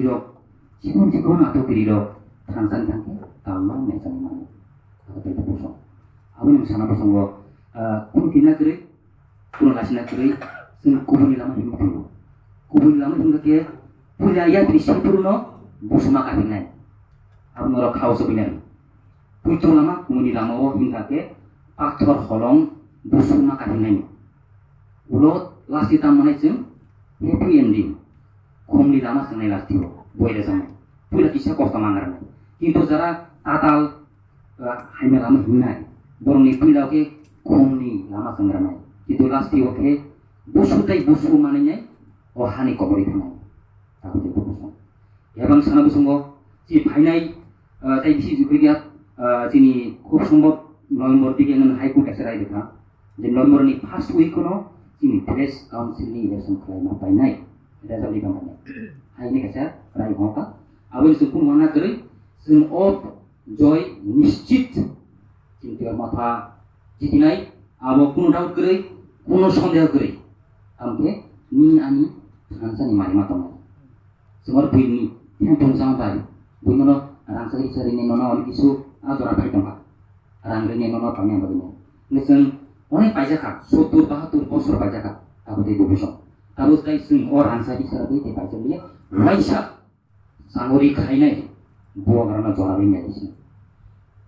rok sikon sikon atau kiri rok transan tangke kalau macam mana atau tidak bosong abang yang sana bosong lo kun kina kiri kun lasina kiri sen kubun lama hidup dulu kubun lama hidup ke punya ya prinsip pun no busuma kabinet abang orang kau sebenarnya puitu lama kubun lama wo hingga ke aktor holong busuma kabinet ulo last kita mana sih happy ending komli lama senai last itu boleh sama punya kisah kos tamangar কিন্তু যারা তাতাল হাইমে লামা হিনাই বরং নিপুণরা ওকে কমনি লামা সংগ্রাম নাই কিন্তু lusty ওকে বসুটাই বসু মানে নাই ও হানি কবরি খানাই তাহলে বসু এবং সানা বসঙ্গ যে ফাইনাই তাই বিসি জুবিগা যিনি খুব সম্ভব নভেম্বর দিকে হাইকোর্ট এসে রায় দেখা যে নভেম্বরনি ফার্স্ট উইকনো যিনি প্রেস কাউন্সিলনি ইলেকশন খালাইमा পাইनाय रेजल्ट दिखांबाय हाइनि कासा राय हका आबै सुकुम मना करै जों अब जय निश्चित चिंता माथा जितिनाय आबो कुनो डाउट करै कुनो सन्देह करै आमके नि आनि सानसानि मानि मातम जोंर बुइनि हेंथं जाबाय बुइनो रांसारि सारिनि नना अनेक किसु आजरा फाइदंगा रांग्रिनि नना पानिया बदिनो नों अनेक पाइजाखा 70 72 बছর पाइजाखा आबो दे गोबसं आबो जाय जों अ रांसारि सारि ते पाइजालिया वाइसा सांगरि खाइनाय buah karena jorarinya di sini.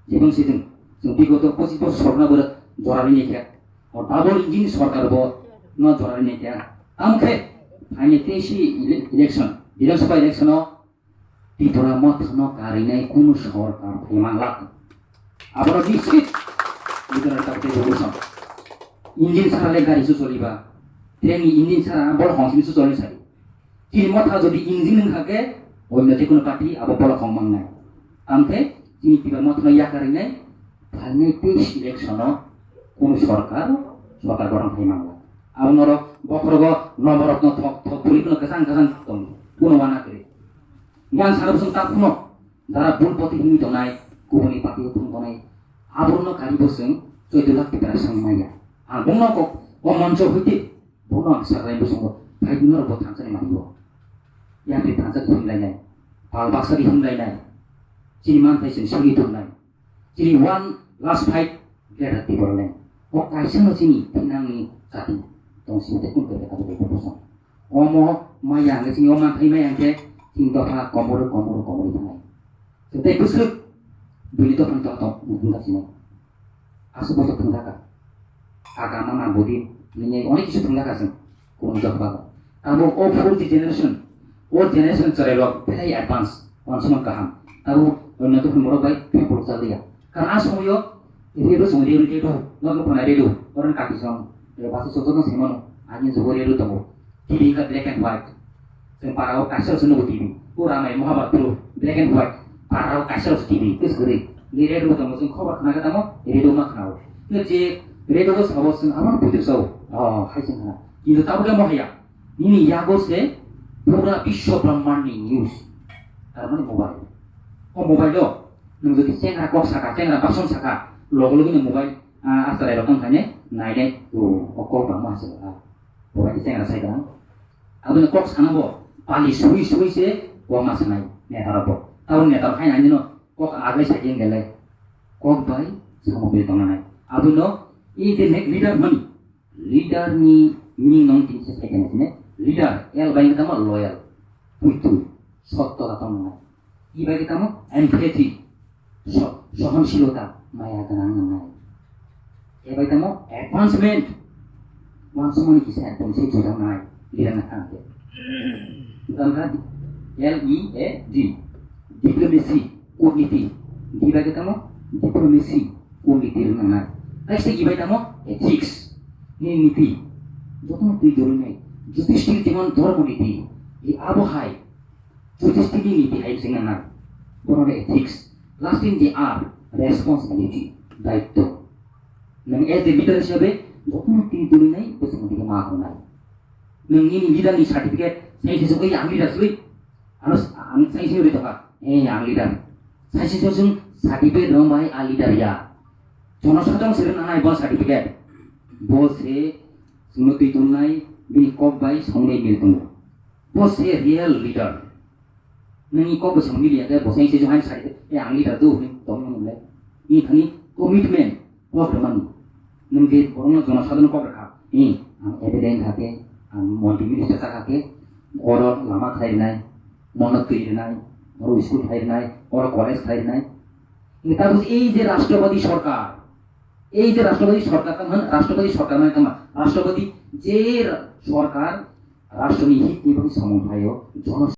Jadi situ, jadi kau tu posisi sorga ber jorarinya kya, or double engine sorga ber no jorarinya kya. Amke, hanya tesi election, Sabha election o, di drama thano karinai kuno sorga himalak. Abang biskuit, itu nanti kita berusaha. Engine sarale gari susoliba, train engine sarale bol hongsi susoli sari. Jadi mata jadi engine hake. ওই নথি কোনো party আবার বড় কম নাই আমকে তিনি কিবা মত লইয়া কারণে ফাইনে 23 ইলেকশন কোন সরকার গঠন হয় মামলা আপনার বক্রগ নবরত্ন থক থক পুরি কোনো কাসান কাসান কোনো বানা করে জ্ঞান সারবসন তা কোনো যারা ভুল প্রতিহিংসিত দনাই গুবনি পার্টি উঠুন দনাই আবরণ কারিবসং 14 লাখ টাকা সংমাইয়া আর বংনক ও মঞ্চ হইতে বংনক সারাই বসং ফাইদিনর বথানসানি মানিব yang ditangkap himlainai, palbaksa himlainai, jadi mantai sendiri tunai, jadi one last fight kita hati boleh, oh kaisa no sini tinang ni satu, tong sini pun kita kata betul betul, omo mayang sini omo mantai mayang ke, tinggal pak komor tunai, setelah besok beli tu pun tak mungkin sini, asu bosok tengah agama mabudin, ini orang kisah tengah sih, kurang jauh banget, kamu all for the generation. और generation चले लोग पहले ही advance वांसुमन कहा तब वो न तो फिर मोरो भाई फिर पुरुष चल दिया कारण आज समझो रेडो लोग पना रेडो और न काफी सॉन्ग ये बात सोचो तो सेमनो आज ये जोर रेडो तमो टीवी का black and white sen parao kasar sunu TV पूरा में Mahabharat pro black and white parao kasar TV किस करे ये रेडो तमो sen खबर खना का तमो रेडो मा खनाओ ये जे रेडो तो सबो sen अमन पुतिसो हाय sen खना ये ताबु के मोहया ini yago se পুরা বিশ্ব ব্রহ্মাণ্ডের নিউজ তার মানে মোবাইল ও মোবাইল নং যদি চেংরা কক সাকা চেংরা বাসন সাকা লগে লগে মোবাইল আস্তারাই রকম থাকে নাইলে ও অকল বামা আছে মোবাইল চেংরা সাইদা আদুনে কক সানাবো পালি সুই সুই সে ও মাস নাই নেতারাবো তাও নেতার খাই নাই ন কক আগে সাইকেন গেলে কক বাই সামবিল দনা নাই আদুনো এই যে লিডার মানি লিডার নি মিনিং নং তিন সে সাইকেন আছে leader, yang baik kita mau loyal, itu, soto atau mana, ibarat kita mau empathy, সহনশীলতা মায়া গানা এবার kita mau advancement, langsung ini kisah advance sudah naik, lihat nak ada, kita lihat LEAD, diplomasi, kognitif, ibarat kita mau diplomasi, kognitif naik, terus ibarat kita mau ethics, ini niti, যত তুই ধরে নেই যুধিষ্ঠির যেমন ধর্মনীতি এই আবহায় যুধিষ্ঠিরই নীতি হাইসিং না বড় এথিক্স লাস্ট ইন দি আর রেসপন্সিবিলিটি দায়িত্ব নং এজ এ লিডার হিসাবে যত তুই ধরে নেই বসে দিকে মা নাই নং ইনি লিডারনি সার্টিফিকেট সাইন্সেস ওই আং লিডার সুই আনস আং সাইন্সেস রে তকা এই আং লিডার সাইন্সেস जों সার্টিফিকেট রংবাই আ লিডার ইয়া জনসাধারণ সেরে নানাই বল সার্টিফিকেট বসে Sunut itu nai bini kok bayi songai miltung. Bos real leader. नोंनि कब बेसेबां मिलियाखै बसां एसे जहाय साइड ए आं लिटार दो दं मोनलाय इ थानि कमिटमेन्ट कब्रमान नों बे बरं जना सादन कब्रखा इ आं एभिडेन्ट थाके आं मन्त्रि मिनिस्टार थाके अर लामा थाइनाय মনত তৈরিনাই ওর স্কুল থাইনাই ওর কলেজ থাইনাই এটা বুঝি এই যে রাষ্ট্রবাদী সরকার রাষ্ট্রবাদী সরকার মানে তোমার রাষ্ট্রপতি যে সরকার রাষ্ট্রনীতি এবং সমন্বয় জন